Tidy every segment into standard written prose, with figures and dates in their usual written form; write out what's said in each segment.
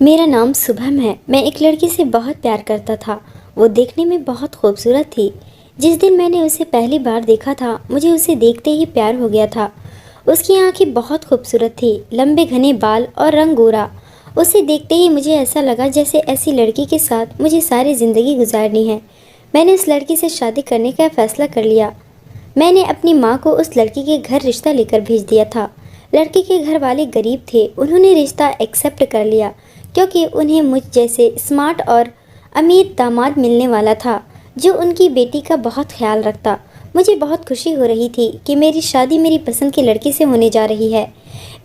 मेरा नाम शुभम है। मैं एक लड़की से बहुत प्यार करता था। वो देखने में बहुत खूबसूरत थी। जिस दिन मैंने उसे पहली बार देखा था, मुझे उसे देखते ही प्यार हो गया था। उसकी आंखें बहुत खूबसूरत थी, लंबे घने बाल और रंग गोरा। उसे देखते ही मुझे ऐसा लगा जैसे ऐसी लड़की के साथ मुझे सारी ज़िंदगी गुजारनी है। मैंने उस लड़की से शादी करने का फैसला कर लिया। मैंने अपनी माँ को उस लड़की के घर रिश्ता लेकर भेज दिया था। लड़की के घर वाले गरीब थे। उन्होंने रिश्ता एक्सेप्ट कर लिया क्योंकि उन्हें मुझ जैसे स्मार्ट और अमीर दामाद मिलने वाला था जो उनकी बेटी का बहुत ख्याल रखता। मुझे बहुत खुशी हो रही थी कि मेरी शादी मेरी पसंद की लड़की से होने जा रही है।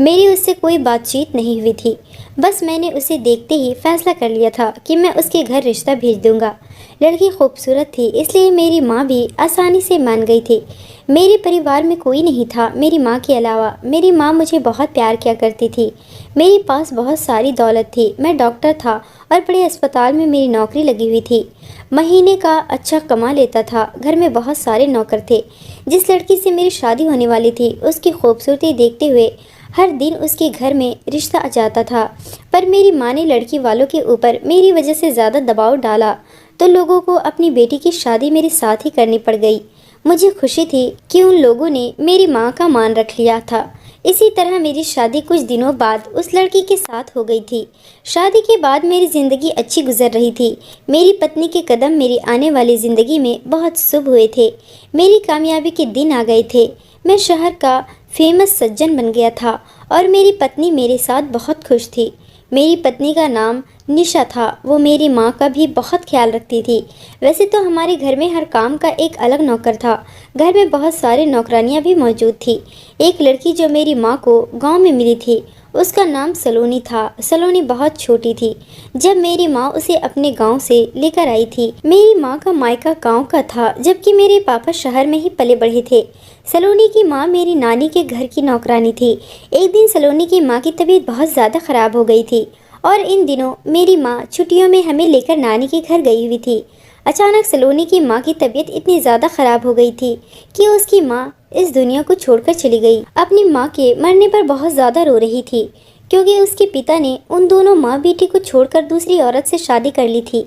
मेरी उससे कोई बातचीत नहीं हुई थी। बस मैंने उसे देखते ही फैसला कर लिया था कि मैं उसके घर रिश्ता भेज दूंगा। लड़की खूबसूरत थी, इसलिए मेरी माँ भी आसानी से मान गई थी। मेरे परिवार में कोई नहीं था मेरी माँ के अलावा। मेरी माँ मुझे बहुत प्यार किया करती थी। मेरे पास बहुत सारी दौलत थी। मैं डॉक्टर था और बड़े अस्पताल में मेरी नौकरी लगी हुई थी। महीने का अच्छा कमा लेता था। घर में बहुत सारे नौकर थे। जिस लड़की से मेरी शादी होने वाली थी, उसकी खूबसूरती देखते हुए हर दिन उसके घर में रिश्ता आ जाता था। पर मेरी माँ ने लड़की वालों के ऊपर मेरी वजह से ज़्यादा दबाव डाला तो लोगों को अपनी बेटी की शादी मेरे साथ ही करनी पड़ गई। मुझे खुशी थी कि उन लोगों ने मेरी माँ का मान रख लिया था। इसी तरह मेरी शादी कुछ दिनों बाद उस लड़की के साथ हो गई थी। शादी के बाद मेरी ज़िंदगी अच्छी गुजर रही थी। मेरी पत्नी के कदम मेरी आने वाली ज़िंदगी में बहुत शुभ हुए थे। मेरी कामयाबी के दिन आ गए थे। मैं शहर का फेमस सज्जन बन गया था और मेरी पत्नी मेरे साथ बहुत खुश थी। मेरी पत्नी का नाम निशा था। वो मेरी माँ का भी बहुत ख्याल रखती थी। वैसे तो हमारे घर में हर काम का एक अलग नौकर था। घर में बहुत सारे नौकरानियाँ भी मौजूद थी। एक लड़की जो मेरी माँ को गांव में मिली थी, उसका नाम सलोनी था। सलोनी बहुत छोटी थी जब मेरी माँ उसे अपने गांव से लेकर आई थी। मेरी माँ का मायका गांव का था, जबकि मेरे पापा शहर में ही पले बढ़े थे। सलोनी की माँ मेरी नानी के घर की नौकरानी थी। एक दिन सलोनी की माँ की तबीयत बहुत ज़्यादा ख़राब हो गई थी और इन दिनों मेरी माँ छुट्टियों में हमें लेकर नानी के घर गई हुई थी। अचानक सलोनी की माँ की तबीयत इतनी ज़्यादा ख़राब हो गई थी कि उसकी माँ इस दुनिया को छोड़कर चली गई। अपनी माँ के मरने पर बहुत ज़्यादा रो रही थी क्योंकि उसके पिता ने उन दोनों माँ बेटी को छोड़कर दूसरी औरत से शादी कर ली थी।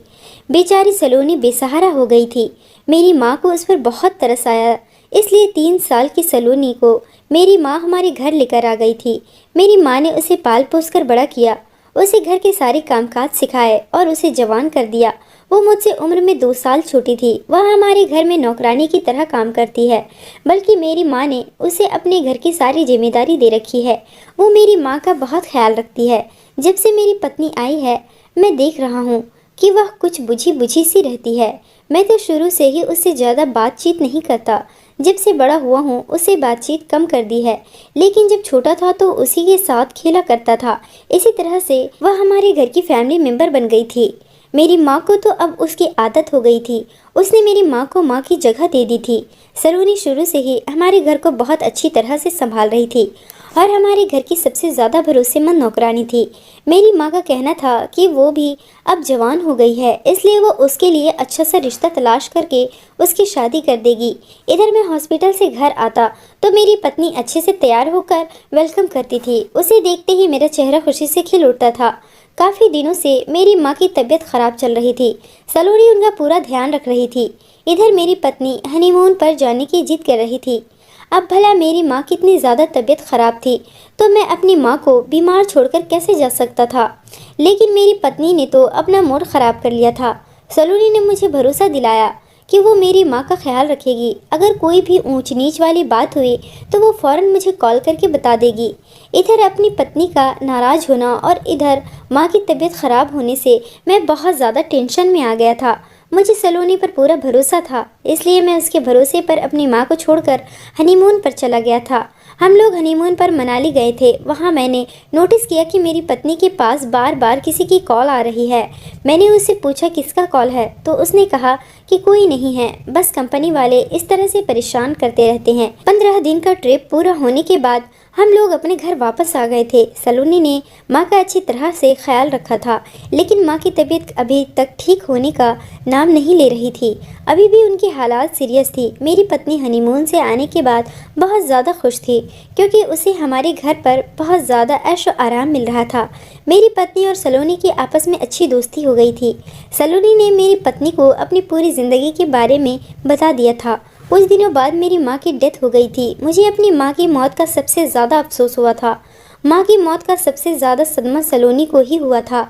बेचारी सलोनी बेसहारा हो गई थी। मेरी माँ को उस पर बहुत तरस आया, इसलिए 3 साल की सलोनी को मेरी माँ हमारे घर लेकर आ गई थी। मेरी माँ ने उसे पाल पोस कर बड़ा किया, उसे घर के सारे कामकाज सिखाए और उसे जवान कर दिया। वो मुझसे उम्र में 2 साल छोटी थी। वह हमारे घर में नौकरानी की तरह काम करती है, बल्कि मेरी माँ ने उसे अपने घर की सारी जिम्मेदारी दे रखी है। वो मेरी माँ का बहुत ख्याल रखती है। जब से मेरी पत्नी आई है, मैं देख रहा हूँ कि वह कुछ बुझी बुझी सी रहती है। मैं तो शुरू से ही उससे ज़्यादा बातचीत नहीं करता। जब से बड़ा हुआ हूँ उससे बातचीत कम कर दी है, लेकिन जब छोटा था तो उसी के साथ खेला करता था। इसी तरह से वह हमारे घर की फैमिली मेंबर बन गई थी। मेरी माँ को तो अब उसकी आदत हो गई थी। उसने मेरी माँ को माँ की जगह दे दी थी। सलोनी शुरू से ही हमारे घर को बहुत अच्छी तरह से संभाल रही थी और हमारे घर की सबसे ज़्यादा भरोसेमंद नौकरानी थी। मेरी माँ का कहना था कि वो भी अब जवान हो गई है, इसलिए वो उसके लिए अच्छा सा रिश्ता तलाश करके उसकी शादी कर देगी। इधर मैं हॉस्पिटल से घर आता तो मेरी पत्नी अच्छे से तैयार होकर वेलकम करती थी। उसे देखते ही मेरा चेहरा खुशी से खिल उठता था। काफ़ी दिनों से मेरी माँ की तबीयत खराब चल रही थी। सलोनी उनका पूरा ध्यान रख रही थी। इधर मेरी पत्नी हनीमून पर जाने की जिद कर रही थी। अब भला मेरी माँ की इतनी ज़्यादा तबीयत ख़राब थी तो मैं अपनी माँ को बीमार छोड़कर कैसे जा सकता था। लेकिन मेरी पत्नी ने तो अपना मूड ख़राब कर लिया था। सलोनी ने मुझे भरोसा दिलाया कि वो मेरी माँ का ख्याल रखेगी। अगर कोई भी ऊंच नीच वाली बात हुई तो वो फ़ौरन मुझे कॉल करके बता देगी। इधर अपनी पत्नी का नाराज़ होना और इधर माँ की तबीयत ख़राब होने से मैं बहुत ज़्यादा टेंशन में आ गया था। मुझे सलोनी पर पूरा भरोसा था, इसलिए मैं उसके भरोसे पर अपनी माँ को छोड़कर हनीमून पर चला गया था। हम लोग हनीमून पर मनाली गए थे। वहाँ मैंने नोटिस किया कि मेरी पत्नी के पास बार बार किसी की कॉल आ रही है। मैंने उससे पूछा किसका कॉल है, तो उसने कहा कि कोई नहीं है, बस कंपनी वाले इस तरह से परेशान करते रहते हैं। 15 दिन का ट्रिप पूरा होने के बाद हम लोग अपने घर वापस आ गए थे। सलोनी ने माँ का अच्छी तरह से ख्याल रखा था, लेकिन माँ की तबीयत अभी तक ठीक होने का नाम नहीं ले रही थी। अभी भी उनकी हालात सीरियस थी। मेरी पत्नी हनीमून से आने के बाद बहुत ज़्यादा खुश थी, क्योंकि उसे हमारे घर पर बहुत ज़्यादा ऐशो आराम मिल रहा था। मेरी पत्नी और सलोनी की आपस में अच्छी दोस्ती हो गई थी। सलोनी ने मेरी पत्नी को अपनी पूरी ज़िंदगी के बारे में बता दिया था। कुछ दिनों बाद मेरी माँ की डेथ हो गई थी। मुझे अपनी माँ की मौत का सबसे ज़्यादा अफसोस हुआ था। माँ की मौत का सबसे ज़्यादा सदमा सलोनी को ही हुआ था,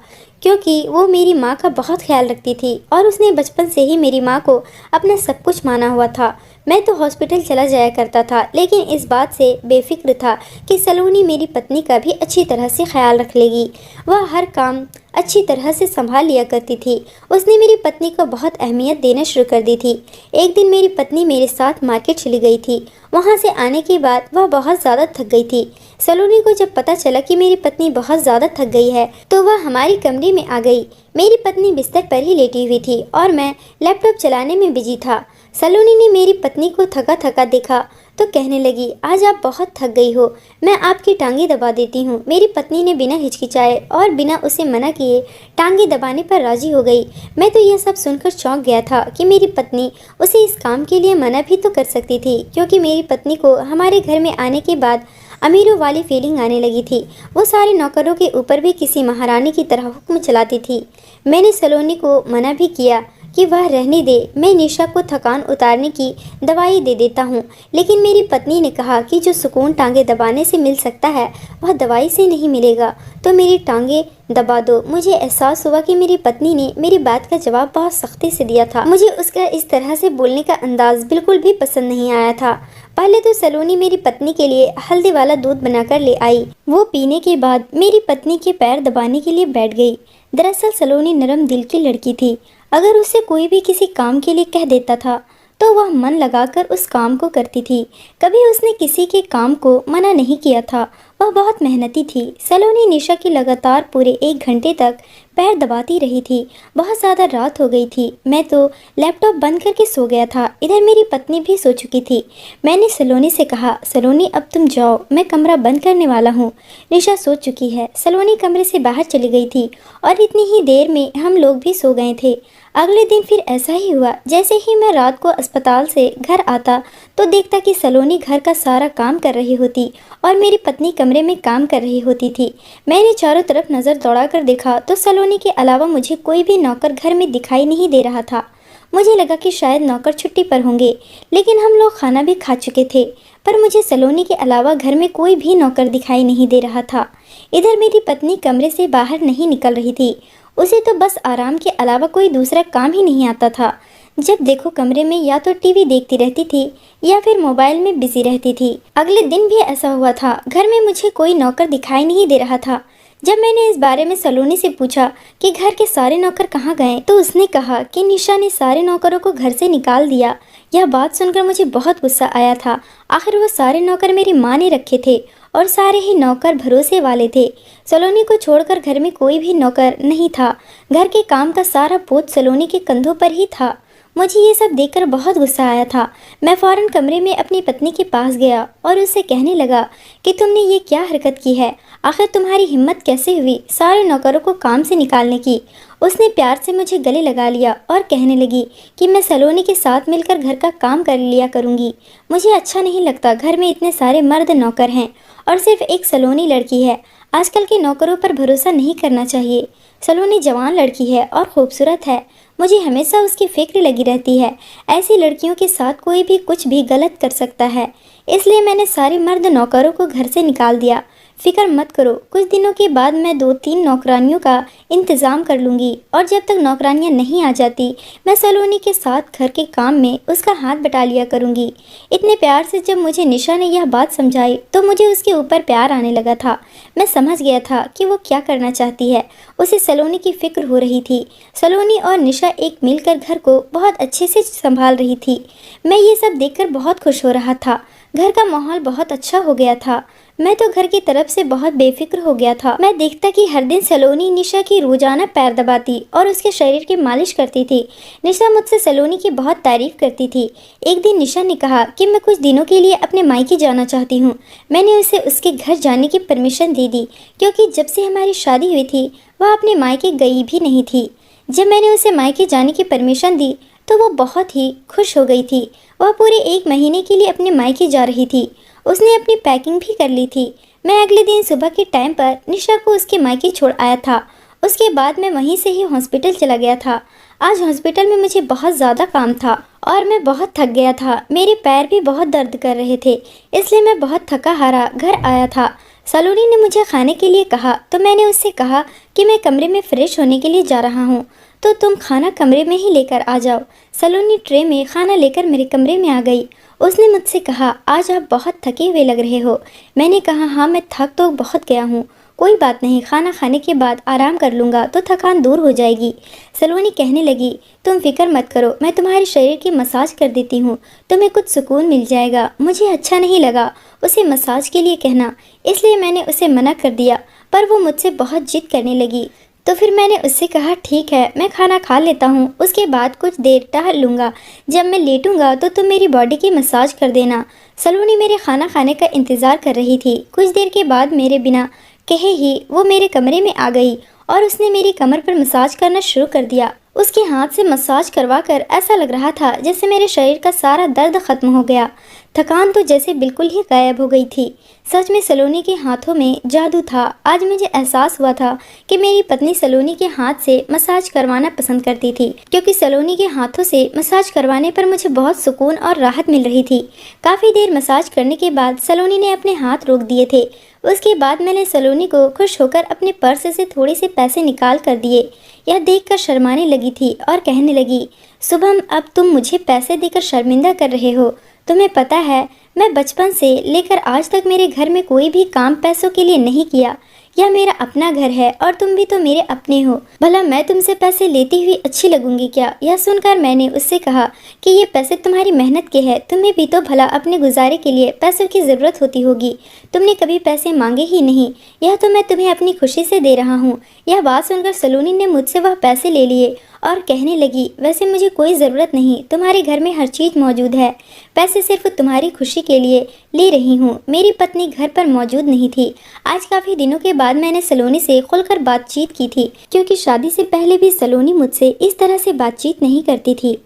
क्योंकि वो मेरी माँ का बहुत ख्याल रखती थी और उसने बचपन से ही मेरी माँ को अपना सब कुछ माना हुआ था। मैं तो हॉस्पिटल चला जाया करता था, लेकिन इस बात से बेफिक्र था कि सलोनी मेरी पत्नी का भी अच्छी तरह से ख्याल रख लेगी। वह हर काम अच्छी तरह से संभाल लिया करती थी। उसने मेरी पत्नी को बहुत अहमियत देना शुरू कर दी थी। एक दिन मेरी पत्नी मेरे साथ मार्केट चली गई थी। वहाँ से आने के बाद वह बहुत ज़्यादा थक गई थी। सलोनी को जब पता चला कि मेरी पत्नी बहुत ज़्यादा थक गई है, तो वह हमारे कमरे में आ गई। मेरी पत्नी बिस्तर पर ही लेटी हुई थी और मैं लैपटॉप चलाने में बिजी था। सलोनी ने मेरी पत्नी को थका थका देखा तो कहने लगी, आज आप बहुत थक गई हो, मैं आपकी टांगे दबा देती हूँ। मेरी पत्नी ने बिना हिचकिचाए और बिना उसे मना किए टांगे दबाने पर राजी हो गई। मैं तो यह सब सुनकर चौंक गया था कि मेरी पत्नी उसे इस काम के लिए मना भी तो कर सकती थी, क्योंकि मेरी पत्नी को हमारे घर में आने के बाद अमीरों वाली फीलिंग आने लगी थी। वो सारे नौकरों के ऊपर भी किसी महारानी की तरह हुक्म चलाती थी। मैंने सलोनी को मना भी किया कि वह रहने दे, मैं निशा को थकान उतारने की दवाई दे देता हूँ, लेकिन मेरी पत्नी ने कहा कि जो सुकून टांगे दबाने से मिल सकता है वह दवाई से नहीं मिलेगा, तो मेरी टांगे दबा दो। मुझे एहसास हुआ कि मेरी पत्नी ने मेरी बात का जवाब बहुत सख्ती से दिया था। मुझे उसका इस तरह से बोलने का अंदाज बिल्कुल भी पसंद नहीं आया था। पहले तो सलोनी मेरी पत्नी के लिए हल्दी वाला दूध बनाकर ले आई। वो पीने के बाद मेरी पत्नी के पैर दबाने के लिए बैठ गई। दरअसल सलोनी नरम दिल की लड़की थी। अगर उसे कोई भी किसी काम के लिए कह देता था तो वह मन लगाकर उस काम को करती थी। कभी उसने किसी के काम को मना नहीं किया था। वह बहुत मेहनती थी। सलोनी निशा की लगातार पूरे 1 घंटे तक पैर दबाती रही थी। बहुत ज़्यादा रात हो गई थी। मैं तो लैपटॉप बंद करके सो गया था। इधर मेरी पत्नी भी सो चुकी थी। मैंने सलोनी से कहा, सलोनी अब तुम जाओ, मैं कमरा बंद करने वाला हूँ। निशा सो चुकी है। सलोनी कमरे से बाहर चली गई थी और इतनी ही देर में हम लोग भी सो गए थे। अगले दिन फिर ऐसा ही हुआ। जैसे ही मैं रात को अस्पताल से घर आता तो देखता कि सलोनी घर का सारा काम कर रही होती और मेरी पत्नी कमरे में काम कर रही होती थी। मैंने चारों तरफ नज़र दौड़ाकर देखा तो सलोनी के अलावा मुझे कोई भी नौकर घर में दिखाई नहीं दे रहा था। मुझे लगा कि शायद नौकर छुट्टी पर होंगे, लेकिन हम लोग खाना भी खा चुके थे। पर मुझे सलोनी के अलावा घर में कोई भी नौकर दिखाई नहीं दे रहा था। इधर मेरी पत्नी कमरे से बाहर नहीं निकल रही थी। उसे तो बस आराम के अलावा कोई दूसरा काम ही नहीं आता था। जब देखो कमरे में या तो टीवी देखती रहती थी या फिर मोबाइल में बिजी रहती थी। अगले दिन भी ऐसा हुआ था। घर में मुझे कोई नौकर दिखाई नहीं दे रहा था। जब मैंने इस बारे में सलोनी से पूछा कि घर के सारे नौकर कहाँ गए, तो उसने कहा कि निशा ने सारे नौकरों को घर से निकाल दिया। यह बात सुनकर मुझे बहुत गुस्सा आया था। आखिर वो सारे नौकर मेरी माँ ने रखे थे और सारे ही नौकर भरोसे वाले थे। सलोनी को छोड़कर घर में कोई भी नौकर नहीं था। घर के काम का सारा बोझ सलोनी के कंधों पर ही था। मुझे ये सब देखकर बहुत गुस्सा आया था। मैं फ़ौरन कमरे में अपनी पत्नी के पास गया और उससे कहने लगा कि तुमने ये क्या हरकत की है, आखिर तुम्हारी हिम्मत कैसे हुई सारे नौकरों को काम से निकालने की। उसने प्यार से मुझे गले लगा लिया और कहने लगी कि मैं सलोनी के साथ मिलकर घर का काम कर लिया करूँगी। मुझे अच्छा नहीं लगता, घर में इतने सारे मर्द नौकर हैं और सिर्फ एक सलोनी लड़की है। आजकल के नौकरों पर भरोसा नहीं करना चाहिए। सलोनी जवान लड़की है और खूबसूरत है। मुझे हमेशा उसकी फिक्र लगी रहती है। ऐसी लड़कियों के साथ कोई भी कुछ भी गलत कर सकता है, इसलिए मैंने सारे मर्द नौकरों को घर से निकाल दिया। फिक्र मत करो, कुछ दिनों के बाद मैं 2-3 नौकरानियों का इंतज़ाम कर लूँगी और जब तक नौकरानियाँ नहीं आ जाती मैं सलोनी के साथ घर के काम में उसका हाथ बटा लिया करूँगी। इतने प्यार से जब मुझे निशा ने यह बात समझाई तो मुझे उसके ऊपर प्यार आने लगा था। मैं समझ गया था कि वो क्या करना चाहती है। उसे सलोनी की फिक्र हो रही थी। सलोनी और निशा एक मिलकर घर को बहुत अच्छे से संभाल रही थी। मैं ये सब देखकर बहुत खुश हो रहा था। घर का माहौल बहुत अच्छा हो गया था। मैं तो घर की तरफ से बहुत बेफिक्र हो गया था। मैं देखता कि हर दिन सलोनी निशा की रोजाना पैर दबाती और उसके शरीर की मालिश करती थी। निशा मुझसे सलोनी की बहुत तारीफ करती थी। एक दिन निशा ने कहा कि मैं कुछ दिनों के लिए अपने मायके जाना चाहती हूँ। मैंने उसे उसके घर जाने की परमिशन दे दी, क्योंकि जब से हमारी शादी हुई थी वह अपने मायके गई भी नहीं थी। जब मैंने उसे मायके जाने की परमिशन दी तो वो बहुत ही खुश हो गई थी। वह पूरे 1 महीने के लिए अपने मायके जा रही थी। उसने अपनी पैकिंग भी कर ली थी। मैं अगले दिन सुबह के टाइम पर निशा को उसके मायके छोड़ आया था। उसके बाद मैं वहीं से ही हॉस्पिटल चला गया था। आज हॉस्पिटल में मुझे बहुत ज़्यादा काम था और मैं बहुत थक गया था। मेरे पैर भी बहुत दर्द कर रहे थे, इसलिए मैं बहुत थका हारा घर आया था। सलोनी ने मुझे खाने के लिए कहा तो मैंने उससे कहा कि मैं कमरे में फ्रेश होने के लिए जा रहा हूँ, तो तुम खाना कमरे में ही लेकर आ जाओ। सलोनी ट्रे में खाना लेकर मेरे कमरे में आ गई। उसने मुझसे कहा, आज आप बहुत थके हुए लग रहे हो। मैंने कहा, हाँ मैं थक तो बहुत गया हूँ, कोई बात नहीं, खाना खाने के बाद आराम कर लूँगा तो थकान दूर हो जाएगी। सलोनी कहने लगी, तुम फिक्र मत करो, मैं तुम्हारे शरीर की मसाज कर देती हूँ, तुम्हें कुछ सुकून मिल जाएगा। मुझे अच्छा नहीं लगा उसे मसाज के लिए कहना, इसलिए मैंने उसे मना कर दिया, पर वो मुझसे बहुत जिद करने लगी। तो फिर मैंने उससे कहा, ठीक है मैं खाना खा लेता हूँ, उसके बाद कुछ देर टहल लूँगा, जब मैं लेटूंगा तो तुम मेरी बॉडी की मसाज कर देना। सलोनी मेरे खाना खाने का इंतज़ार कर रही थी। कुछ देर के बाद मेरे बिना कहे ही वो मेरे कमरे में आ गई और उसने मेरी कमर पर मसाज करना शुरू कर दिया। उसके हाथ से मसाज करवा कर ऐसा लग रहा था जैसे मेरे शरीर का सारा दर्द खत्म हो गया। थकान तो जैसे बिल्कुल ही गायब हो गई थी। सच में सलोनी के हाथों में जादू था। आज मुझे एहसास हुआ था कि मेरी पत्नी सलोनी के हाथ से मसाज करवाना पसंद करती थी, क्योंकि सलोनी के हाथों से मसाज करवाने पर मुझे बहुत सुकून और राहत मिल रही थी। काफ़ी देर मसाज करने के बाद सलोनी ने अपने हाथ रोक दिए थे। उसके बाद मैंने सलोनी को खुश होकर अपने पर्स से थोड़े से पैसे निकाल कर दिए। यह देखकर शर्माने लगी थी और कहने लगी, शुभम अब तुम मुझे पैसे देकर शर्मिंदा कर रहे हो। तुम्हें पता है मैं बचपन से लेकर आज तक मेरे घर में कोई भी काम पैसों के लिए नहीं किया। यह मेरा अपना घर है और तुम भी तो मेरे अपने हो। भला मैं तुमसे पैसे लेती हुई अच्छी लगूंगी क्या? यह सुनकर मैंने उससे कहा कि ये पैसे तुम्हारी मेहनत के हैं, तुम्हें भी तो भला अपने गुजारे के लिए पैसों की ज़रूरत होती होगी। तुमने कभी पैसे मांगे ही नहीं, यह तो मैं तुम्हें अपनी खुशी से दे रहा हूँ। यह बात सुनकर सलोनी ने मुझसे वह पैसे ले लिए और कहने लगी, वैसे मुझे कोई ज़रूरत नहीं, तुम्हारे घर में हर चीज़ मौजूद है, पैसे सिर्फ तुम्हारी खुशी के लिए ले रही हूँ। मेरी पत्नी घर पर मौजूद नहीं थी। आज काफ़ी दिनों के बाद मैंने सलोनी से खुलकर बातचीत की थी, क्योंकि शादी से पहले भी सलोनी मुझसे इस तरह से बातचीत नहीं करती थी।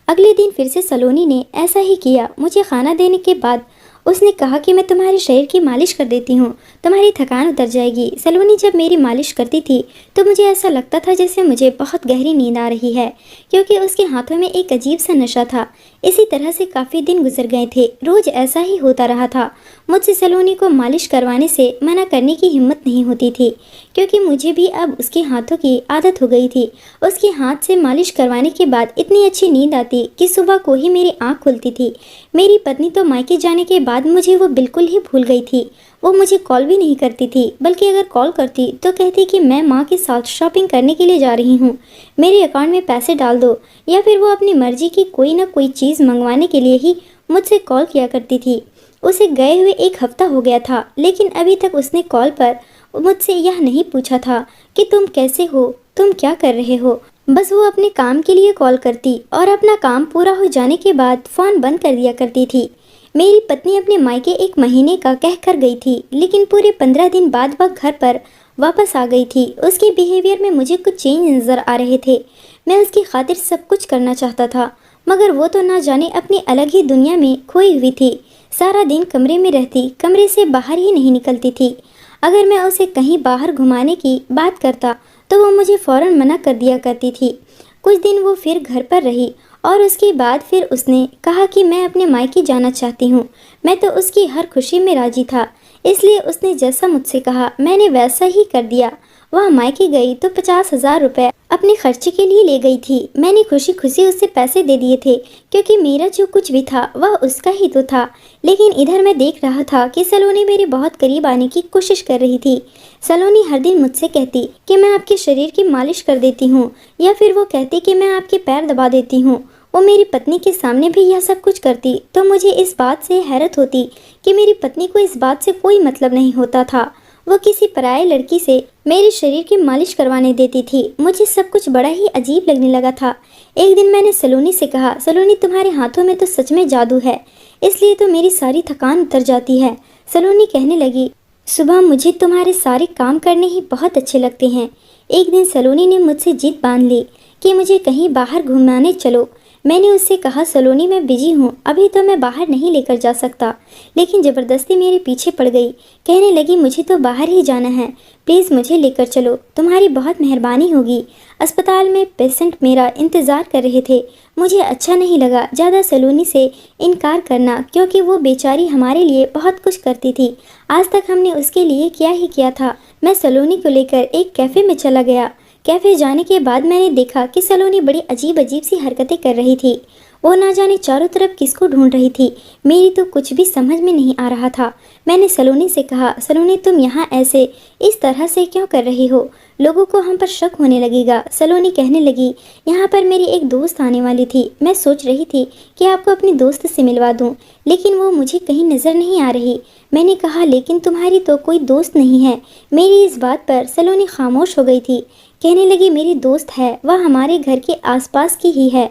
अगले दिन फिर से सलोनी ने ऐसा ही किया। मुझे खाना देने के बाद उसने कहा कि मैं तुम्हारे शरीर की मालिश कर देती हूँ, तुम्हारी थकान उतर जाएगी। सलोनी जब मेरी मालिश करती थी तो मुझे ऐसा लगता था जैसे मुझे बहुत गहरी नींद आ रही है, क्योंकि उसके हाथों में एक अजीब सा नशा था। इसी तरह से काफ़ी दिन गुजर गए थे। रोज़ ऐसा ही होता रहा था। मुझसे सलोनी को मालिश करवाने से मना करने की हिम्मत नहीं होती थी, क्योंकि मुझे भी अब उसके हाथों की आदत हो गई थी। उसके हाथ से मालिश करवाने के बाद इतनी अच्छी नींद आती कि सुबह को ही मेरी आँख खुलती थी। मेरी पत्नी तो मायके जाने के बाद मुझे वो बिल्कुल ही भूल गई थी। वो मुझे कॉल भी नहीं करती थी, बल्कि अगर कॉल करती तो कहती कि मैं माँ के साथ शॉपिंग करने के लिए जा रही हूँ, मेरे अकाउंट में पैसे डाल दो। या फिर वो अपनी मर्जी की कोई ना कोई चीज़ मंगवाने के लिए ही मुझसे कॉल किया करती थी। उसे गए हुए 1 हफ्ता हो गया था, लेकिन अभी तक उसने कॉल पर मुझसे यह नहीं पूछा था कि तुम कैसे हो, तुम क्या कर रहे हो। बस वो अपने काम के लिए कॉल करती और अपना काम पूरा हो जाने के बाद फ़ोन बंद कर दिया करती थी। मेरी पत्नी अपने मायके 1 महीने का कह कर गई थी, लेकिन पूरे 15 दिन बाद वह घर पर वापस आ गई थी। उसके बिहेवियर में मुझे कुछ चेंज नज़र आ रहे थे। मैं उसकी खातिर सब कुछ करना चाहता था, मगर वो तो ना जाने अपनी अलग ही दुनिया में खोई हुई थी। सारा दिन कमरे में रहती, कमरे से बाहर ही नहीं निकलती थी। अगर मैं उसे कहीं बाहर घुमाने की बात करता तो वो मुझे फ़ौरन मना कर दिया करती थी। कुछ दिन वो फिर घर पर रही और उसके बाद फिर उसने कहा कि मैं अपने मायके जाना चाहती हूँ। मैं तो उसकी हर खुशी में राजी था, इसलिए उसने जैसा मुझसे कहा मैंने वैसा ही कर दिया। वह मायके गई तो 50,000 रुपये अपने खर्चे के लिए ले गई थी। मैंने खुशी खुशी उससे पैसे दे दिए थे, क्योंकि मेरा जो कुछ भी था वह उसका ही तो था। लेकिन इधर मैं देख रहा था कि सलोनी मेरे बहुत करीब आने की कोशिश कर रही थी। सलोनी हर दिन मुझसे कहती कि मैं आपके शरीर की मालिश कर देती हूँ, या फिर वो कहती कि मैं आपके पैर दबा देती हूँ। वो मेरी पत्नी के सामने भी यह सब कुछ करती तो मुझे इस बात से हैरत होती कि मेरी पत्नी को इस बात से कोई मतलब नहीं होता था। वो किसी पराये लड़की से मेरे शरीर की मालिश करवाने देती थी। मुझे सब कुछ बड़ा ही अजीब लगने लगा था। एक दिन मैंने सलोनी से कहा, सलोनी तुम्हारे हाथों में तो सच में जादू है, इसलिए तो मेरी सारी थकान उतर जाती है। सलोनी कहने लगी, सुबह मुझे तुम्हारे सारे काम करने ही बहुत अच्छे लगते हैं। एक दिन सलोनी ने मुझसे जिद बांध ली कि मुझे कहीं बाहर घुमाने चलो। मैंने उससे कहा, सलोनी मैं बिजी हूँ, अभी तो मैं बाहर नहीं लेकर जा सकता। लेकिन ज़बरदस्ती मेरे पीछे पड़ गई। कहने लगी, मुझे तो बाहर ही जाना है, प्लीज़ मुझे लेकर चलो, तुम्हारी बहुत मेहरबानी होगी। अस्पताल में पेशेंट मेरा इंतज़ार कर रहे थे। मुझे अच्छा नहीं लगा ज़्यादा सलोनी से इनकार करना, क्योंकि वो बेचारी हमारे लिए बहुत कुछ करती थी। आज तक हमने उसके लिए क्या ही किया था। मैं सलोनी को लेकर एक कैफ़े में चला गया। कैफ़े जाने के बाद मैंने देखा कि सलोनी बड़ी अजीब अजीब सी हरकतें कर रही थी। वो ना जाने चारों तरफ किसको ढूंढ रही थी। मेरी तो कुछ भी समझ में नहीं आ रहा था। मैंने सलोनी से कहा, सलोनी तुम यहाँ ऐसे इस तरह से क्यों कर रही हो? लोगों को हम पर शक होने लगेगा। सलोनी कहने लगी, यहाँ पर मेरी एक दोस्त आने वाली थी। मैं सोच रही थी कि आपको अपनी दोस्त से मिलवा दूँ, लेकिन वो मुझे कहीं नज़र नहीं आ रही। मैंने कहा, लेकिन तुम्हारी तो कोई दोस्त नहीं है। मेरी इस बात पर सलोनी खामोश हो गई थी। कहने लगी, मेरी दोस्त है, वह हमारे घर के आसपास की ही है।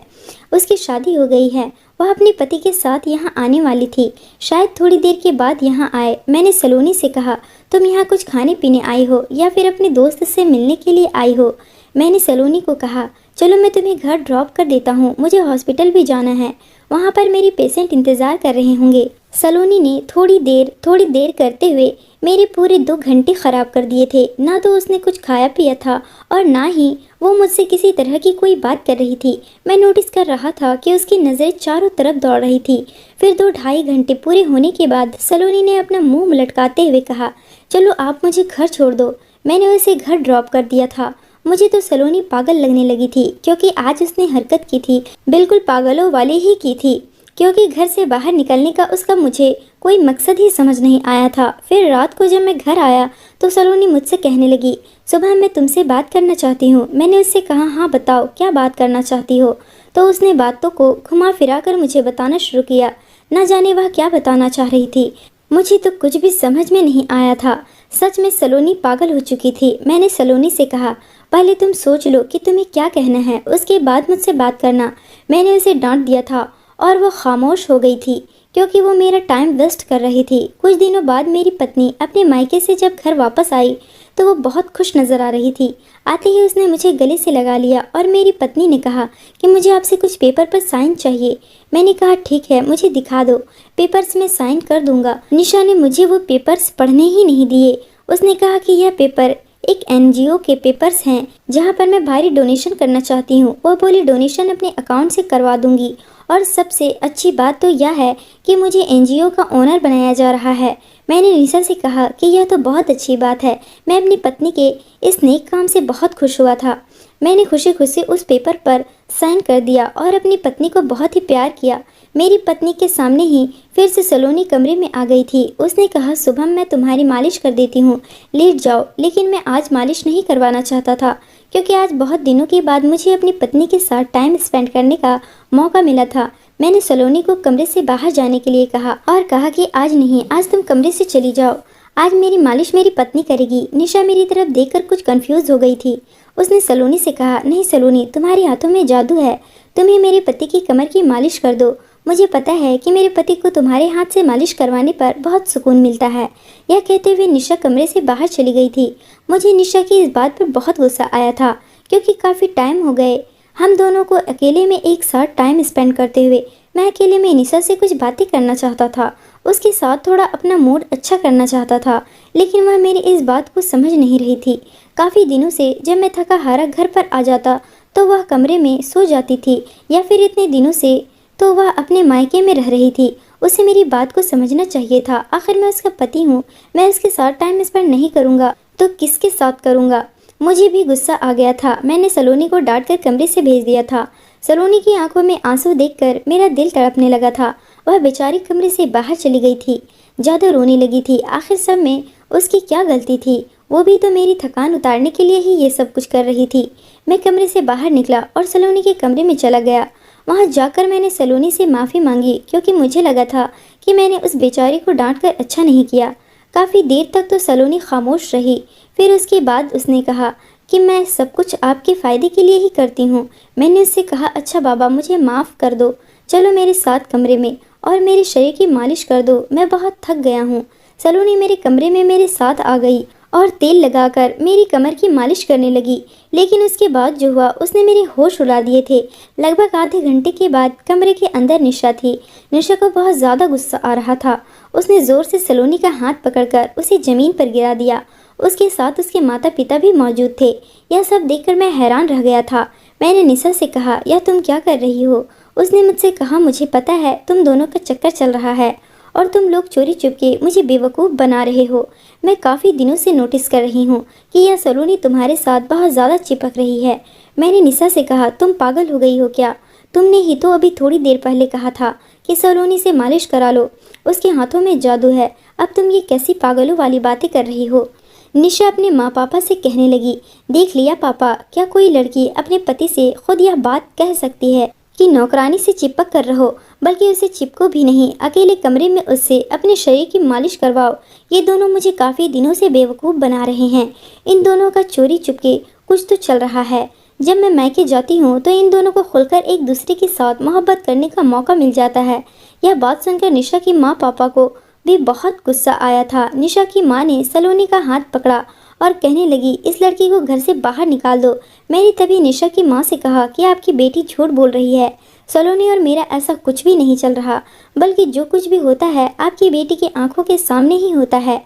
उसकी शादी हो गई है। वह अपने पति के साथ यहाँ आने वाली थी, शायद थोड़ी देर के बाद यहाँ आए। मैंने सलोनी से कहा, तुम यहाँ कुछ खाने पीने आई हो या फिर अपने दोस्त से मिलने के लिए आई हो? मैंने सलोनी को कहा, चलो मैं तुम्हें घर ड्रॉप कर देता हूँ, मुझे हॉस्पिटल भी जाना है, वहाँ पर मेरी पेशेंट इंतज़ार कर रहे होंगे। सलोनी ने थोड़ी देर करते हुए मेरे पूरे 2 घंटे ख़राब कर दिए थे। ना तो उसने कुछ खाया पिया था और ना ही वो मुझसे किसी तरह की कोई बात कर रही थी। मैं नोटिस कर रहा था कि उसकी नज़रें चारों तरफ दौड़ रही थी। फिर 2 ढाई घंटे पूरे होने के बाद सलोनी ने अपना मुंह लटकाते हुए कहा, चलो आप मुझे घर छोड़ दो। मैंने उसे घर ड्रॉप कर दिया था। मुझे तो सलोनी पागल लगने लगी थी, क्योंकि आज उसने हरकत की थी बिल्कुल पागलों वाली ही की थी, क्योंकि घर से बाहर निकलने का उसका मुझे कोई मकसद ही समझ नहीं आया था। फिर रात को जब मैं घर आया तो सलोनी मुझसे कहने लगी, सुबह मैं तुमसे बात करना चाहती हूँ। मैंने उससे कहा, हाँ बताओ, क्या बात करना चाहती हो? तो उसने बातों को घुमा फिरा कर मुझे बताना शुरू किया। न जाने वह क्या बताना चाह रही थी, मुझे तो कुछ भी समझ में नहीं आया था। सच में सलोनी पागल हो चुकी थी। मैंने सलोनी से कहा, पहले तुम सोच लो कि तुम्हें क्या कहना है, उसके बाद मुझसे बात करना। मैंने उसे डांट दिया था और वो खामोश हो गई थी, क्योंकि वो मेरा टाइम वेस्ट कर रही थी। कुछ दिनों बाद मेरी पत्नी अपने मायके से जब घर वापस आई तो वो बहुत खुश नज़र आ रही थी। आते ही उसने मुझे गले से लगा लिया और मेरी पत्नी ने कहा कि मुझे आपसे कुछ पेपर पर साइन चाहिए। मैंने कहा, ठीक है, मुझे दिखा दो, पेपर्स में साइन कर दूंगा। निशा ने मुझे वो पेपर्स पढ़ने ही नहीं दिए। उसने कहा कि यह पेपर एक एनजीओ के पेपर्स हैं, जहां पर मैं भारी डोनेशन करना चाहती हूं। वो बोली, डोनेशन अपने अकाउंट से करवा दूंगी, और सबसे अच्छी बात तो यह है कि मुझे एनजीओ का ओनर बनाया जा रहा है। मैंने निशा से कहा कि यह तो बहुत अच्छी बात है। मैं अपनी पत्नी के इस नेक काम से बहुत खुश हुआ था। मैंने खुशी खुशी उस पेपर पर साइन कर दिया और अपनी पत्नी को बहुत ही प्यार किया। मेरी पत्नी के सामने ही फिर से सलोनी कमरे में आ गई थी। उसने कहा, सुबह मैं तुम्हारी मालिश कर देती हूँ, लेट जाओ। लेकिन मैं आज मालिश नहीं करवाना चाहता था, क्योंकि आज बहुत दिनों के बाद मुझे अपनी पत्नी के साथ टाइम स्पेंड करने का मौका मिला था। मैंने सलोनी को कमरे से बाहर जाने के लिए कहा और कहा कि आज नहीं, आज तुम कमरे से चली जाओ, आज मेरी मालिश मेरी पत्नी करेगी। निशा मेरी तरफ देखकर कुछ कंफ्यूज हो गई थी। उसने सलोनी से कहा, नहीं सलोनी, तुम्हारे हाथों में जादू है, तुम ही मेरे पति की कमर की मालिश कर दो। मुझे पता है कि मेरे पति को तुम्हारे हाथ से मालिश करवाने पर बहुत सुकून मिलता है। यह कहते हुए निशा कमरे से बाहर चली गई थी। मुझे निशा की इस बात पर बहुत गुस्सा आया था, क्योंकि काफ़ी टाइम हो गए हम दोनों को अकेले में एक साथ टाइम स्पेंड करते हुए। मैं अकेले में निशा से कुछ बातें करना चाहता था, उसके साथ थोड़ा अपना मूड अच्छा करना चाहता था, लेकिन वह मेरी इस बात को समझ नहीं रही थी। काफ़ी दिनों से जब मैं थका हारा घर पर आ जाता तो वह कमरे में सो जाती थी, या फिर इतने दिनों से तो वह अपने मायके में रह रही थी। उसे मेरी बात को समझना चाहिए था। आखिर मैं उसका पति हूँ। मैं उसके साथ टाइम स्पेंड नहीं करूँगा तो किसके साथ करूँगा? मुझे भी गुस्सा आ गया था। मैंने सलोनी को डांट कर कमरे से भेज दिया था। सलोनी की आंखों में आंसू देखकर मेरा दिल तड़पने लगा था। वह बेचारी कमरे से बाहर चली गई थी, ज़्यादा रोने लगी थी। आखिर सब में उसकी क्या गलती थी? वो भी तो मेरी थकान उतारने के लिए ही ये सब कुछ कर रही थी। मैं कमरे से बाहर निकला और सलोनी के कमरे में चला गया। वहाँ जाकर मैंने सलोनी से माफ़ी मांगी क्योंकि मुझे लगा था कि मैंने उस बेचारी को डांट कर अच्छा नहीं किया। काफ़ी देर तक तो सलोनी खामोश रही। फिर उसके बाद उसने कहा कि मैं सब कुछ आपके फ़ायदे के लिए ही करती हूँ। मैंने उससे कहा, अच्छा बाबा मुझे माफ़ कर दो, चलो मेरे साथ कमरे में और मेरे शरीर की मालिश कर दो, मैं बहुत थक गया हूँ। सलोनी मेरे कमरे में मेरे साथ आ गई और तेल लगाकर मेरी कमर की मालिश करने लगी। लेकिन उसके बाद जो हुआ उसने मेरे होश उड़ा दिए थे। लगभग आधे घंटे के बाद कमरे के अंदर निशा थी। निशा को बहुत ज़्यादा गुस्सा आ रहा था। उसने ज़ोर से सलोनी का हाथ पकड़कर उसे ज़मीन पर गिरा दिया। उसके साथ उसके माता पिता भी मौजूद थे। यह सब देखकर मैं हैरान रह गया था। मैंने निशा से कहा, यह तुम क्या कर रही हो? उसने मुझसे कहा, मुझे पता है तुम दोनों का चक्कर चल रहा है और तुम लोग चोरी चुपके मुझे बेवकूफ़ बना रहे हो। मैं काफ़ी दिनों से नोटिस कर रही हूँ कि यह सलोनी तुम्हारे साथ बहुत ज़्यादा चिपक रही है। मैंने निशा से कहा, तुम पागल हो गई हो क्या? तुमने ही तो अभी थोड़ी देर पहले कहा था कि सलोनी से मालिश करा लो, उसके हाथों में जादू है। अब तुम ये कैसी पागलों वाली बातें कर रही हो? निशा अपने माँ पापा से कहने लगी, देख लिया पापा, क्या कोई लड़की अपने पति से खुद यह बात कह सकती है कि नौकरानी से चिपक कर रहो, बल्कि उसे चिपको भी नहीं, अकेले कमरे में उससे अपने शरीर की मालिश करवाओ। ये दोनों मुझे काफ़ी दिनों से बेवकूफ़ बना रहे हैं। इन दोनों का चोरी चुपके कुछ तो चल रहा है। जब मैं मायके जाती हूँ तो इन दोनों को खुलकर एक दूसरे के साथ मोहब्बत करने का मौका मिल जाता है। यह बात सुनकर निशा की माँ पापा को भी बहुत गुस्सा आया था। निशा की माँ ने सलोनी का हाथ पकड़ा और कहने लगी, इस लड़की को घर से बाहर निकाल दो। मैंने तभी निशा की माँ से कहा कि आपकी बेटी झूठ बोल रही है, सलोनी और मेरा ऐसा कुछ भी नहीं चल रहा, बल्कि जो कुछ भी होता है आपकी बेटी की आंखों के सामने ही होता है।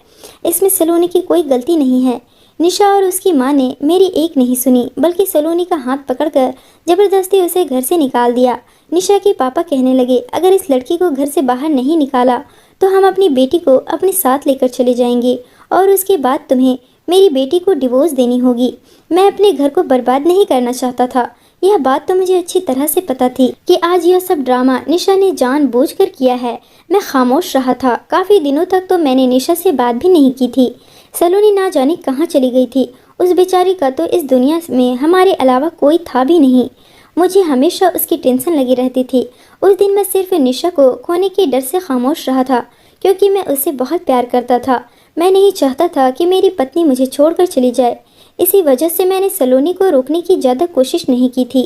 इसमें सलोनी की कोई गलती नहीं है। निशा और उसकी माँ ने मेरी एक नहीं सुनी, बल्कि सलोनी का हाथ पकड़कर जबरदस्ती उसे घर से निकाल दिया। निशा के पापा कहने लगे, अगर इस लड़की को घर से बाहर नहीं निकाला तो हम अपनी बेटी को अपने साथ लेकर चले जाएंगे और उसके बाद तुम्हें मेरी बेटी को डिवोर्स देनी होगी। मैं अपने घर को बर्बाद नहीं करना चाहता था। यह बात तो मुझे अच्छी तरह से पता थी कि आज यह सब ड्रामा निशा ने जानबूझकर किया है। मैं खामोश रहा था। काफ़ी दिनों तक तो मैंने निशा से बात भी नहीं की थी। सलोनी ना जाने कहाँ चली गई थी। उस बेचारी का तो इस दुनिया में हमारे अलावा कोई था भी नहीं। मुझे हमेशा उसकी टेंशन लगी रहती थी। उस दिन मैं सिर्फ निशा को खोने के डर से खामोश रहा था, क्योंकि मैं उससे बहुत प्यार करता था। मैं नहीं चाहता था कि मेरी पत्नी मुझे छोड़कर चली जाए। इसी वजह से मैंने सलोनी को रोकने की ज़्यादा कोशिश नहीं की थी।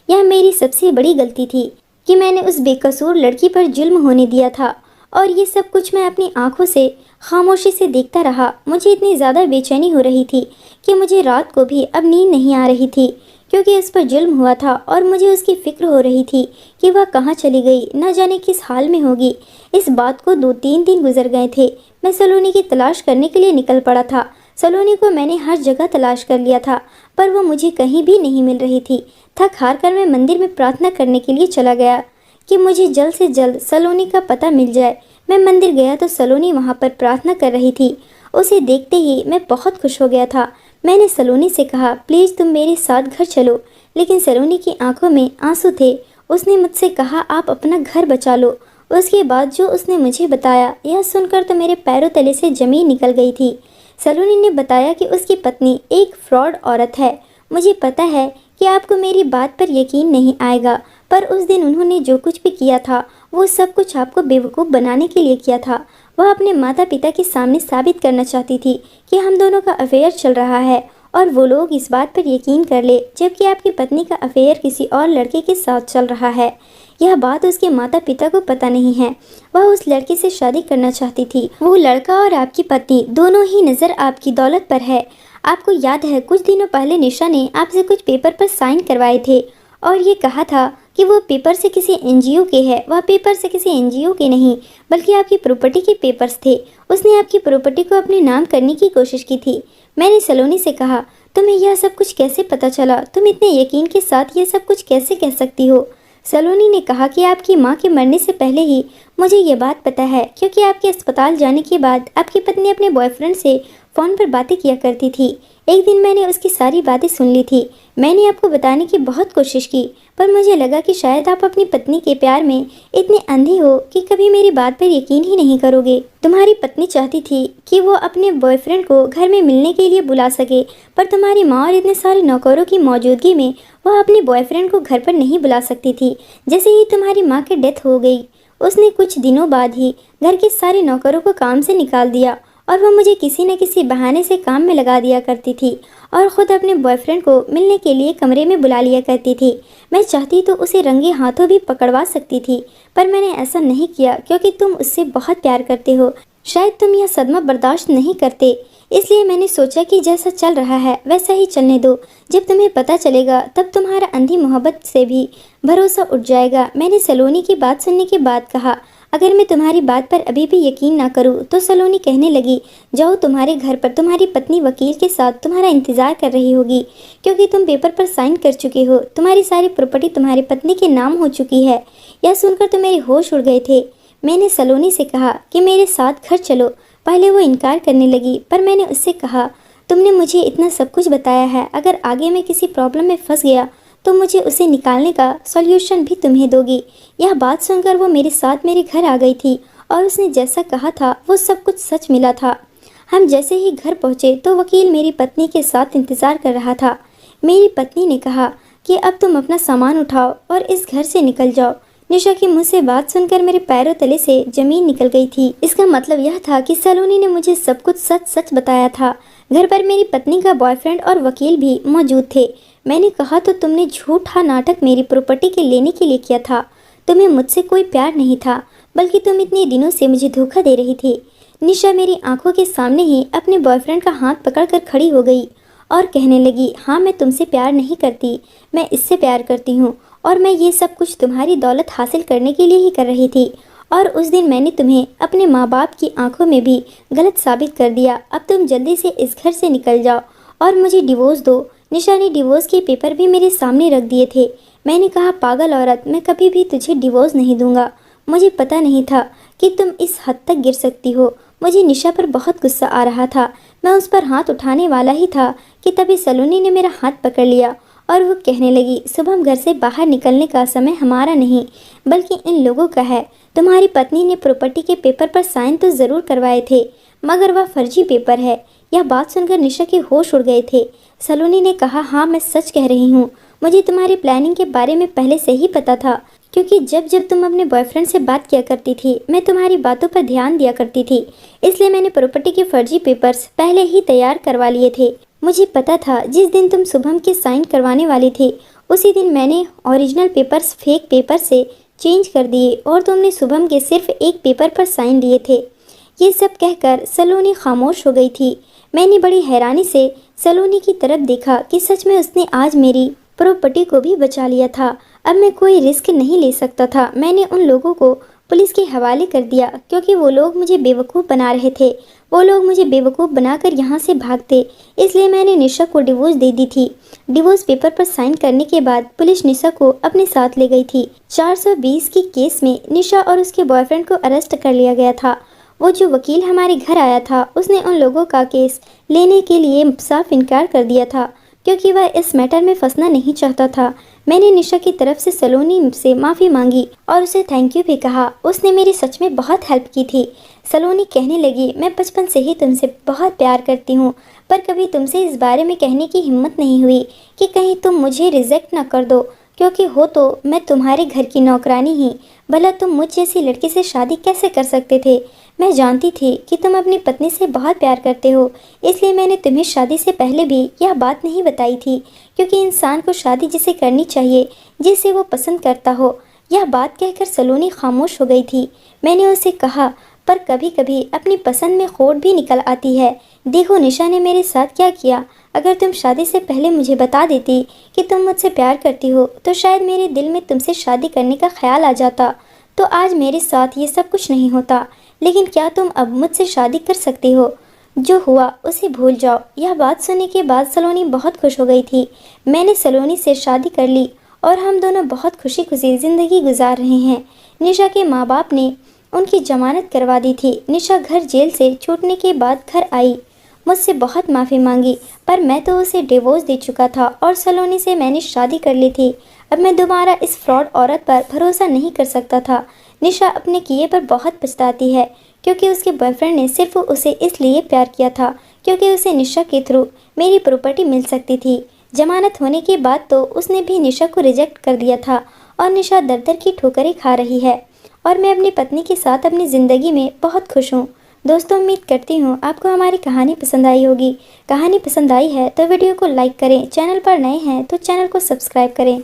यह मेरी सबसे बड़ी गलती थी कि मैंने उस बेकसूर लड़की पर जुल्म होने दिया था, और ये सब कुछ मैं अपनी आंखों से खामोशी से देखता रहा। मुझे इतनी ज़्यादा बेचैनी हो रही थी कि मुझे रात को भी अब नींद नहीं आ रही थी, क्योंकि उस पर जुल्म हुआ था और मुझे उसकी फ़िक्र हो रही थी कि वह कहाँ चली गई, न जाने किस हाल में होगी। इस बात को 2-3 दिन गुजर गए थे। मैं सलोनी की तलाश करने के लिए निकल पड़ा था। सलोनी को मैंने हर जगह तलाश कर लिया था, पर वो मुझे कहीं भी नहीं मिल रही थी। थक हार कर मैं मंदिर में प्रार्थना करने के लिए चला गया कि मुझे जल्द से जल्द सलोनी का पता मिल जाए। मैं मंदिर गया तो सलोनी वहाँ पर प्रार्थना कर रही थी। उसे देखते ही मैं बहुत खुश हो गया था। मैंने सलोनी से कहा, प्लीज़ तुम मेरे साथ घर चलो, लेकिन सलोनी की आंखों में आंसू थे। उसने मुझसे कहा, आप अपना घर बचा लो। उसके बाद जो उसने मुझे बताया, यह सुनकर तो मेरे पैरों तले से ज़मीन निकल गई थी। सलोनी ने बताया कि उसकी पत्नी एक फ्रॉड औरत है। मुझे पता है कि आपको मेरी बात पर यकीन नहीं आएगा, पर उस दिन उन्होंने जो कुछ भी किया था वो सब कुछ आपको बेवकूफ़ बनाने के लिए किया था। वह अपने माता पिता के सामने साबित करना चाहती थी कि हम दोनों का अफेयर चल रहा है, और वो लोग इस बात पर यकीन कर ले, जबकि आपकी पत्नी का अफेयर किसी और लड़के के साथ चल रहा है। यह बात उसके माता पिता को पता नहीं है। वह उस लड़के से शादी करना चाहती थी। वो लड़का और आपकी पत्नी दोनों ही नज़र आपकी दौलत पर है। आपको याद है, कुछ दिनों पहले निशा ने आपसे कुछ पेपर पर साइन करवाए थे और ये कहा था कि वो पेपर से किसी एनजीओ के है। वह पेपर से किसी एनजीओ के नहीं, बल्कि आपकी प्रॉपर्टी के पेपर्स थे। उसने आपकी प्रॉपर्टी को अपने नाम करने की कोशिश की थी। मैंने सलोनी से कहा, तुम्हें यह सब कुछ कैसे पता चला? तुम इतने यकीन के साथ ये सब कुछ कैसे कह सकती हो? सलोनी ने कहा कि आपकी माँ के मरने से पहले ही मुझे ये बात पता है, क्योंकि आपके अस्पताल जाने के बाद आपकी पत्नी अपने बॉयफ्रेंड से फ़ोन पर बातें किया करती थी। एक दिन मैंने उसकी सारी बातें सुन ली थी। मैंने आपको बताने की बहुत कोशिश की, पर मुझे लगा कि शायद आप अपनी पत्नी के प्यार में इतने अंधे हो कि कभी मेरी बात पर यकीन ही नहीं करोगे। तुम्हारी पत्नी चाहती थी कि वो अपने बॉयफ्रेंड को घर में मिलने के लिए बुला सके, पर तुम्हारी माँ और इतने सारे नौकरों की मौजूदगी में वह अपने बॉयफ्रेंड को घर पर नहीं बुला सकती थी। जैसे ही तुम्हारी माँ की डेथ हो गई, उसने कुछ दिनों बाद ही घर के सारे नौकरों को काम से निकाल दिया और वह मुझे किसी न किसी बहाने से काम में लगा दिया करती थी और ख़ुद अपने बॉयफ्रेंड को मिलने के लिए कमरे में बुला लिया करती थी। मैं चाहती तो उसे रंगे हाथों भी पकड़वा सकती थी, पर मैंने ऐसा नहीं किया क्योंकि तुम उससे बहुत प्यार करते हो। शायद तुम यह सदमा बर्दाश्त नहीं करते, इसलिए मैंने सोचा कि जैसा चल रहा है वैसा ही चलने दो। जब तुम्हें पता चलेगा तब तुम्हारा अंधी मोहब्बत से भी भरोसा उठ जाएगा। मैंने सलोनी की बात सुनने के बाद कहा, अगर मैं तुम्हारी बात पर अभी भी यकीन ना करूं तो सलोनी कहने लगी, जाओ, तुम्हारे घर पर तुम्हारी पत्नी वकील के साथ तुम्हारा इंतज़ार कर रही होगी, क्योंकि तुम पेपर पर साइन कर चुके हो। तुम्हारी सारी प्रॉपर्टी तुम्हारी पत्नी के नाम हो चुकी है। यह सुनकर तो मेरे होश उड़ गए थे। मैंने सलोनी से कहा कि मेरे साथ घर चलो। पहले वो इनकार करने लगी, पर मैंने उससे कहा, तुमने मुझे इतना सब कुछ बताया है, अगर आगे मैं किसी प्रॉब्लम में फंस गया तो मुझे उसे निकालने का सॉल्यूशन भी तुम्हें दोगी। यह बात सुनकर वो मेरे साथ मेरे घर आ गई थी और उसने जैसा कहा था वो सब कुछ सच मिला था। हम जैसे ही घर पहुँचे तो वकील मेरी पत्नी के साथ इंतज़ार कर रहा था। मेरी पत्नी ने कहा कि अब तुम अपना सामान उठाओ और इस घर से निकल जाओ। निशा की मुँह से बात सुनकर मेरे पैरों तले से ज़मीन निकल गई थी। इसका मतलब यह था कि सलोनी ने मुझे सब कुछ सच सच बताया था। घर पर मेरी पत्नी का बॉयफ्रेंड और वकील भी मौजूद थे। मैंने कहा, तो तुमने झूठा नाटक मेरी प्रॉपर्टी के लेने के लिए किया था। तुम्हें मुझसे कोई प्यार नहीं था, बल्कि तुम इतने दिनों से मुझे धोखा दे रही थी। निशा मेरी आंखों के सामने ही अपने बॉयफ्रेंड का हाथ पकड़कर खड़ी हो गई और कहने लगी, हाँ, मैं तुमसे प्यार नहीं करती, मैं इससे प्यार करती हूँ और मैं ये सब कुछ तुम्हारी दौलत हासिल करने के लिए ही कर रही थी। और उस दिन मैंने तुम्हें अपने माँ बाप की आंखों में भी गलत साबित कर दिया। अब तुम जल्दी से इस घर से निकल जाओ और मुझे डिवोर्स दो। निशा ने डिवोर्स के पेपर भी मेरे सामने रख दिए थे। मैंने कहा, पागल औरत, मैं कभी भी तुझे डिवोर्स नहीं दूंगा। मुझे पता नहीं था कि तुम इस हद तक गिर सकती हो। मुझे निशा पर बहुत गुस्सा आ रहा था। मैं उस पर हाथ उठाने वाला ही था कि तभी सलोनी ने मेरा हाथ पकड़ लिया और वो कहने लगी, शुभम, घर से बाहर निकलने का समय हमारा नहीं बल्कि इन लोगों का है। तुम्हारी पत्नी ने प्रॉपर्टी के पेपर पर साइन तो ज़रूर करवाए थे, मगर वह फर्जी पेपर है। यह बात सुनकर निशा के होश उड़ गए थे। सलोनी ने कहा, हाँ, मैं सच कह रही हूँ। मुझे तुम्हारी प्लानिंग के बारे में पहले से ही पता था, क्योंकि जब जब तुम अपने बॉयफ्रेंड से बात किया करती थी मैं तुम्हारी बातों पर ध्यान दिया करती थी, इसलिए मैंने प्रॉपर्टी के फर्जी पेपर्स पहले ही तैयार करवा लिए थे। मुझे पता था जिस दिन तुम शुभम के साइन करवाने वाली थी उसी दिन मैंने ओरिजिनल पेपर्स फेक पेपर से चेंज कर दिए और तुमने शुभम के सिर्फ एक पेपर पर साइन लिए थे। ये सब कहकर सलोनी खामोश हो गई थी। मैंने बड़ी हैरानी से सलोनी की तरफ देखा कि सच में उसने आज मेरी प्रॉपर्टी को भी बचा लिया था। अब मैं कोई रिस्क नहीं ले सकता था। मैंने उन लोगों को पुलिस के हवाले कर दिया क्योंकि वो लोग मुझे बेवकूफ़ बना रहे थे। वो लोग मुझे बेवकूफ़ बनाकर यहाँ से भागते, इसलिए मैंने निशा को डिवोर्स दे दी थी। डिवोर्स पेपर पर साइन करने के बाद पुलिस निशा को अपने साथ ले गई थी। 420 की केस में निशा और उसके बॉयफ्रेंड को अरेस्ट कर लिया गया था। वो जो वकील हमारे घर आया था उसने उन लोगों का केस लेने के लिए साफ इनकार कर दिया था क्योंकि वह इस मैटर में फंसना नहीं चाहता था। मैंने निशा की तरफ से सलोनी से माफ़ी मांगी और उसे थैंक यू भी कहा। उसने मेरी सच में बहुत हेल्प की थी। सलोनी कहने लगी, मैं बचपन से ही तुमसे बहुत प्यार करती हूँ, पर कभी तुमसे इस बारे में कहने की हिम्मत नहीं हुई कि कहीं तुम मुझे रिजेक्ट ना कर दो, क्योंकि हो तो मैं तुम्हारे घर की नौकरानी ही। भला तुम मुझ जैसी लड़की से शादी कैसे कर सकते थे? मैं जानती थी कि तुम अपनी पत्नी से बहुत प्यार करते हो, इसलिए मैंने तुम्हें शादी से पहले भी यह बात नहीं बताई थी, क्योंकि इंसान को शादी जिसे करनी चाहिए जिसे वो पसंद करता हो। यह बात कहकर सलोनी खामोश हो गई थी। मैंने उसे कहा, पर कभी कभी अपनी पसंद में खोट भी निकल आती है। देखो निशा ने मेरे साथ क्या किया। अगर तुम शादी से पहले मुझे बता देती कि तुम मुझसे प्यार करती हो तो शायद मेरे दिल में तुमसे शादी करने का ख्याल आ जाता, तो आज मेरे साथ ये सब कुछ नहीं होता। लेकिन क्या तुम अब मुझसे शादी कर सकती हो? जो हुआ उसे भूल जाओ। यह बात सुनने के बाद सलोनी बहुत खुश हो गई थी। मैंने सलोनी से शादी कर ली और हम दोनों बहुत खुशी खुशी ज़िंदगी गुजार रहे हैं। निशा के माँ बाप ने उनकी जमानत करवा दी थी। निशा घर जेल से छूटने के बाद घर आई मुझसे बहुत माफ़ी मांगी, पर मैं तो उसे डिवोर्स दे चुका था और सलोनी से मैंने शादी कर ली थी। अब मैं दोबारा इस फ्रॉड औरत पर भरोसा नहीं कर सकता था। निशा अपने किए पर बहुत पछताती है, क्योंकि उसके बॉयफ्रेंड ने सिर्फ उसे इसलिए प्यार किया था क्योंकि उसे निशा के थ्रू मेरी प्रॉपर्टी मिल सकती थी। जमानत होने के बाद तो उसने भी निशा को रिजेक्ट कर दिया था और निशा दर दर की ठोकरें खा रही है और मैं अपनी पत्नी के साथ अपनी ज़िंदगी में बहुत खुश हूँ। दोस्तों, उम्मीद करती हूँ आपको हमारी कहानी पसंद आई होगी। कहानी पसंद आई है तो वीडियो को लाइक करें, चैनल पर नए हैं तो चैनल को सब्सक्राइब करें।